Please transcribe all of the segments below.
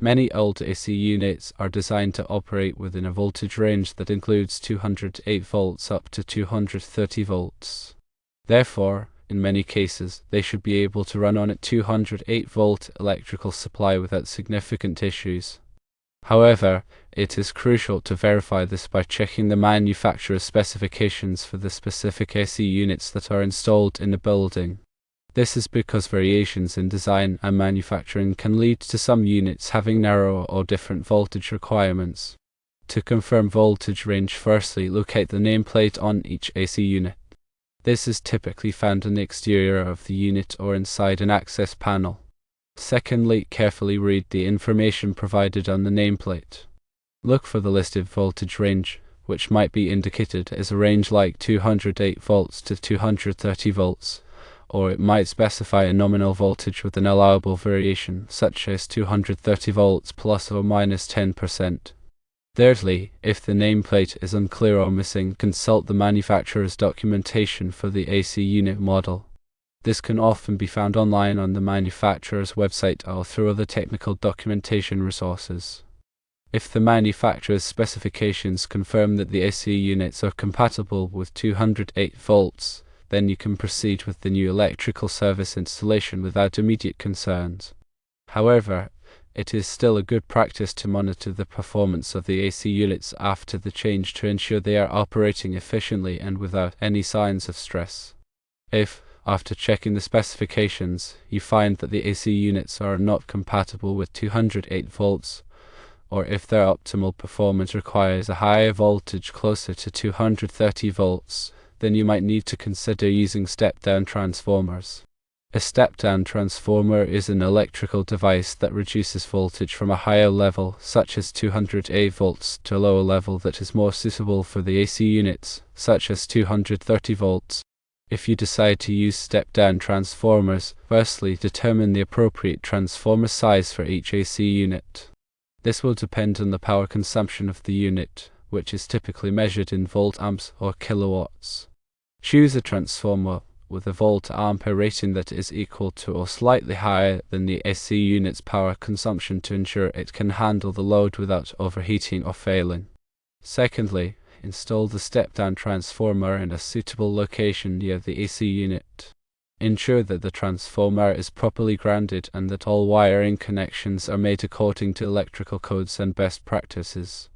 Many old AC units are designed to operate within a voltage range that includes 208 volts up to 230 volts. Therefore, in many cases, they should be able to run on a 208-volt electrical supply without significant issues. However, it is crucial to verify this by checking the manufacturer's specifications for the specific AC units that are installed in a building. This is because variations in design and manufacturing can lead to some units having narrower or different voltage requirements. To confirm voltage range, firstly locate the nameplate on each AC unit. This is typically found on the exterior of the unit or inside an access panel. Secondly, carefully read the information provided on the nameplate. Look for the listed voltage range, which might be indicated as a range like 208 volts to 230 volts, or it might specify a nominal voltage with an allowable variation, such as 230 volts plus or minus 10%. Thirdly, if the nameplate is unclear or missing, consult the manufacturer's documentation for the AC unit model. This can often be found online on the manufacturer's website or through other technical documentation resources. If the manufacturer's specifications confirm that the AC units are compatible with 208 volts, then you can proceed with the new electrical service installation without immediate concerns. However, it is still a good practice to monitor the performance of the AC units after the change to ensure they are operating efficiently and without any signs of stress. If, after checking the specifications, you find that the AC units are not compatible with 208 volts, or if their optimal performance requires a higher voltage closer to 230 volts, then you might need to consider using step-down transformers. A step-down transformer is an electrical device that reduces voltage from a higher level, such as 208 volts, to a lower level that is more suitable for the AC units, such as 230 volts. If you decide to use step-down transformers, firstly determine the appropriate transformer size for each AC unit. This will depend on the power consumption of the unit, which is typically measured in volt-amps or kilowatts. Choose a transformer with a volt-ampere rating that is equal to or slightly higher than the AC unit's power consumption to ensure it can handle the load without overheating or failing. Secondly, install the step-down transformer in a suitable location near the AC unit. Ensure that the transformer is properly grounded and that all wiring connections are made according to electrical codes and best practices.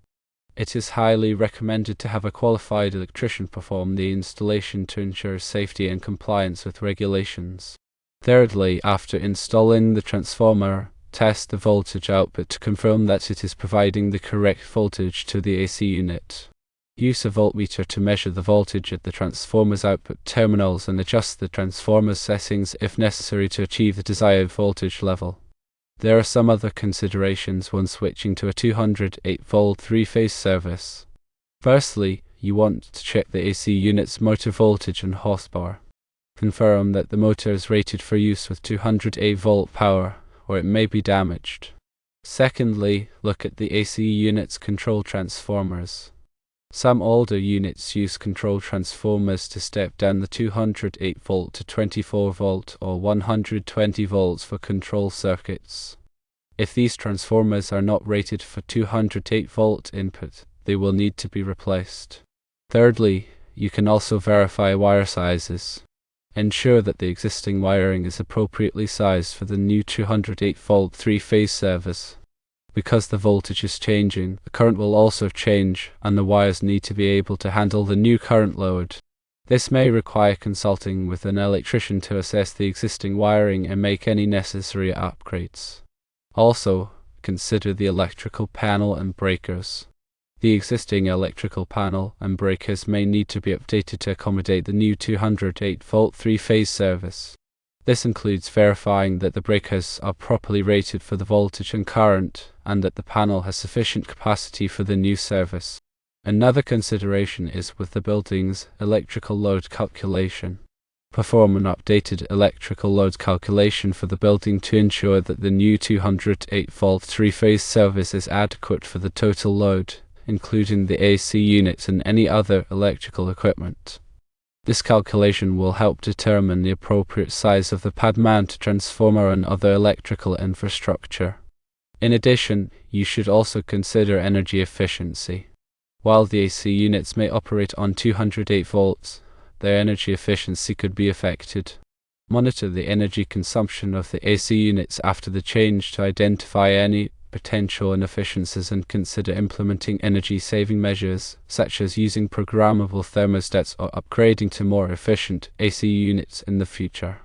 It is highly recommended to have a qualified electrician perform the installation to ensure safety and compliance with regulations. Thirdly, after installing the transformer, test the voltage output to confirm that it is providing the correct voltage to the AC unit. Use a voltmeter to measure the voltage at the transformer's output terminals and adjust the transformer's settings if necessary to achieve the desired voltage level. There are some other considerations when switching to a 208-volt three-phase service. Firstly, you want to check the AC unit's motor voltage and horsepower. Confirm that the motor is rated for use with 208-volt power, or it may be damaged. Secondly, look at the AC unit's control transformers. Some older units use control transformers to step down the 208 volt to 24 volt or 120 volts for control circuits. If these transformers are not rated for 208 volt input, they will need to be replaced. Thirdly, you can also verify wire sizes. Ensure that the existing wiring is appropriately sized for the new 208 volt three-phase service. Because the voltage is changing, the current will also change, and the wires need to be able to handle the new current load. This may require consulting with an electrician to assess the existing wiring and make any necessary upgrades. Also, consider the electrical panel and breakers. The existing electrical panel and breakers may need to be updated to accommodate the new 208 volt three-phase service. This includes verifying that the breakers are properly rated for the voltage and current, and that the panel has sufficient capacity for the new service. Another consideration is with the building's electrical load calculation. Perform an updated electrical load calculation for the building to ensure that the new 208-volt three-phase service is adequate for the total load, including the AC units and any other electrical equipment. This calculation will help determine the appropriate size of the pad mount transformer and other electrical infrastructure. In addition, you should also consider energy efficiency. While the AC units may operate on 208 volts, their energy efficiency could be affected. Monitor the energy consumption of the AC units after the change to identify any potential inefficiencies and consider implementing energy-saving measures, such as using programmable thermostats or upgrading to more efficient AC units in the future.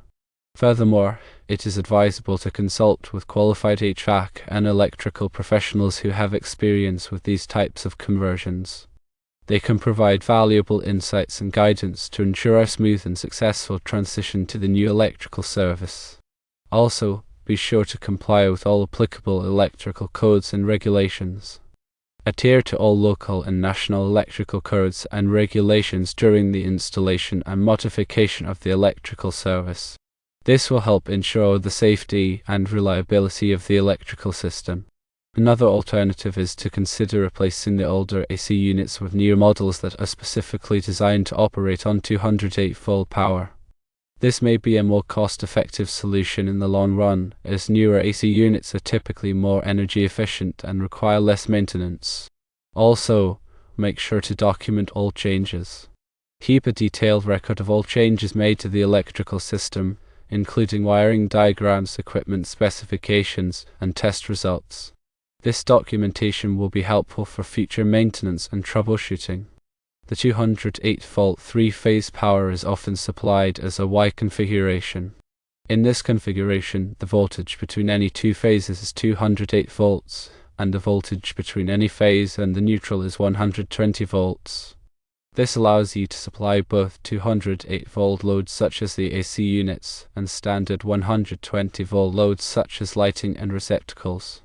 Furthermore, it is advisable to consult with qualified HVAC and electrical professionals who have experience with these types of conversions. They can provide valuable insights and guidance to ensure a smooth and successful transition to the new electrical service. Also, be sure to comply with all applicable electrical codes and regulations. Adhere to all local and national electrical codes and regulations during the installation and modification of the electrical service. This will help ensure the safety and reliability of the electrical system. Another alternative is to consider replacing the older AC units with newer models that are specifically designed to operate on 208-volt power. This may be a more cost-effective solution in the long run, as newer AC units are typically more energy efficient and require less maintenance. Also, make sure to document all changes. Keep a detailed record of all changes made to the electrical system, including wiring diagrams, equipment specifications, and test results. This documentation will be helpful for future maintenance and troubleshooting. The 208-volt three-phase power is often supplied as a Y configuration. In this configuration, the voltage between any two phases is 208 volts, and the voltage between any phase and the neutral is 120 volts. This allows you to supply both 208-volt loads such as the AC units and standard 120-volt loads such as lighting and receptacles.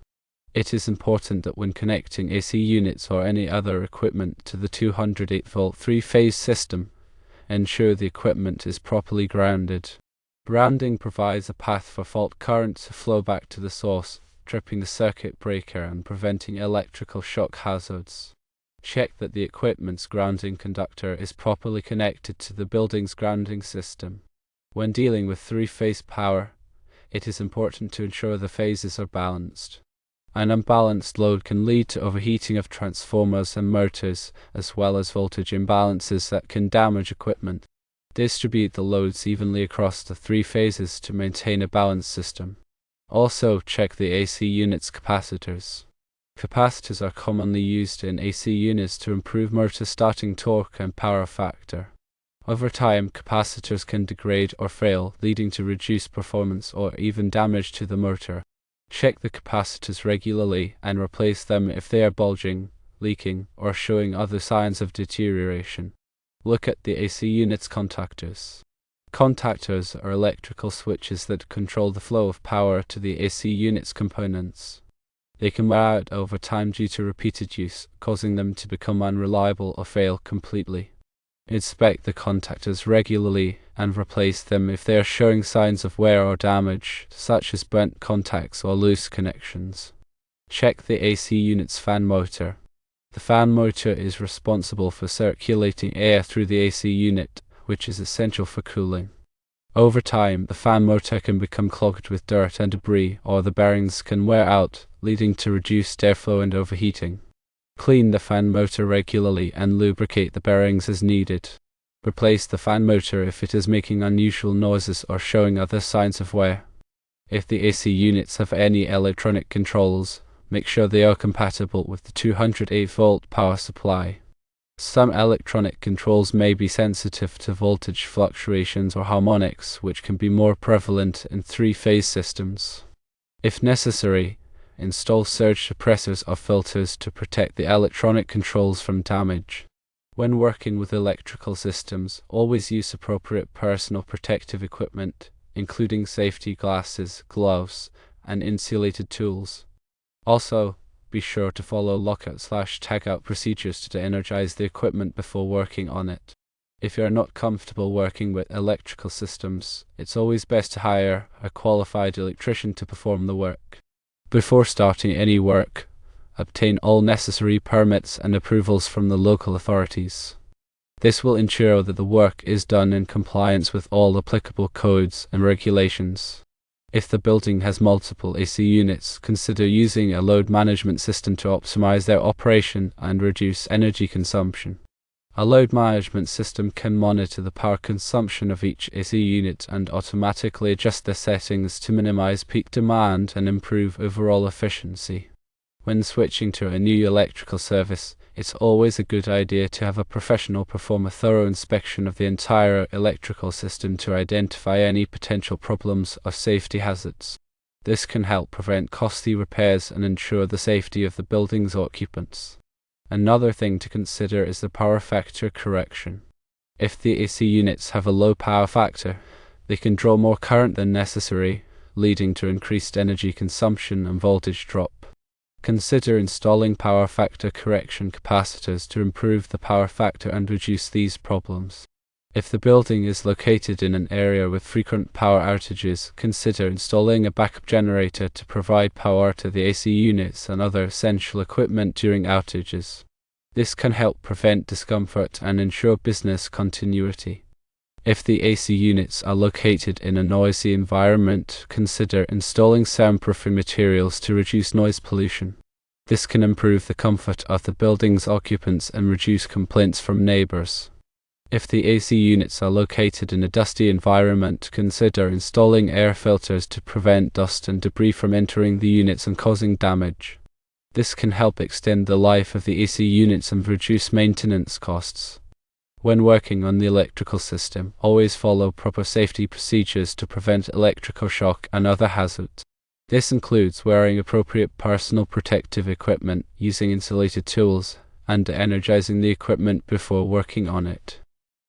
It is important that when connecting AC units or any other equipment to the 208-volt three-phase system, ensure the equipment is properly grounded. Grounding provides a path for fault current to flow back to the source, tripping the circuit breaker and preventing electrical shock hazards. Check that the equipment's grounding conductor is properly connected to the building's grounding system. When dealing with three-phase power, it is important to ensure the phases are balanced. An unbalanced load can lead to overheating of transformers and motors, as well as voltage imbalances that can damage equipment. Distribute the loads evenly across the three phases to maintain a balanced system. Also, check the AC unit's capacitors. Capacitors are commonly used in AC units to improve motor starting torque and power factor. Over time, capacitors can degrade or fail, leading to reduced performance or even damage to the motor. Check the capacitors regularly and replace them if they are bulging, leaking, or showing other signs of deterioration. Look at the AC unit's contactors. Contactors are electrical switches that control the flow of power to the AC unit's components. They can wear out over time due to repeated use, causing them to become unreliable or fail completely. Inspect the contactors regularly and replace them if they are showing signs of wear or damage, such as burnt contacts or loose connections. Check the AC unit's fan motor. The fan motor is responsible for circulating air through the AC unit, which is essential for cooling. Over time, the fan motor can become clogged with dirt and debris, or the bearings can wear out, leading to reduced airflow and overheating. Clean the fan motor regularly and lubricate the bearings as needed. Replace the fan motor if it is making unusual noises or showing other signs of wear. If the AC units have any electronic controls, make sure they are compatible with the 208-volt power supply. Some electronic controls may be sensitive to voltage fluctuations or harmonics, which can be more prevalent in three-phase systems. If necessary, install surge suppressors or filters to protect the electronic controls from damage. When working with electrical systems, always use appropriate personal protective equipment, including safety glasses, gloves, and insulated tools. Also, be sure to follow lockout/tagout procedures to energize the equipment before working on it. If you are not comfortable working with electrical systems, it's always best to hire a qualified electrician to perform the work. Before starting any work, obtain all necessary permits and approvals from the local authorities. This will ensure that the work is done in compliance with all applicable codes and regulations. If the building has multiple AC units, consider using a load management system to optimize their operation and reduce energy consumption. A load management system can monitor the power consumption of each AC unit and automatically adjust the settings to minimize peak demand and improve overall efficiency. When switching to a new electrical service, it's always a good idea to have a professional perform a thorough inspection of the entire electrical system to identify any potential problems or safety hazards. This can help prevent costly repairs and ensure the safety of the building's occupants. Another thing to consider is the power factor correction. If the AC units have a low power factor, they can draw more current than necessary, leading to increased energy consumption and voltage drop. Consider installing power factor correction capacitors to improve the power factor and reduce these problems. If the building is located in an area with frequent power outages, consider installing a backup generator to provide power to the AC units and other essential equipment during outages. This can help prevent discomfort and ensure business continuity. If the AC units are located in a noisy environment, consider installing soundproofing materials to reduce noise pollution. This can improve the comfort of the building's occupants and reduce complaints from neighbors. If the AC units are located in a dusty environment, consider installing air filters to prevent dust and debris from entering the units and causing damage. This can help extend the life of the AC units and reduce maintenance costs. When working on the electrical system, always follow proper safety procedures to prevent electrical shock and other hazards. This includes wearing appropriate personal protective equipment, using insulated tools, and energizing the equipment before working on it.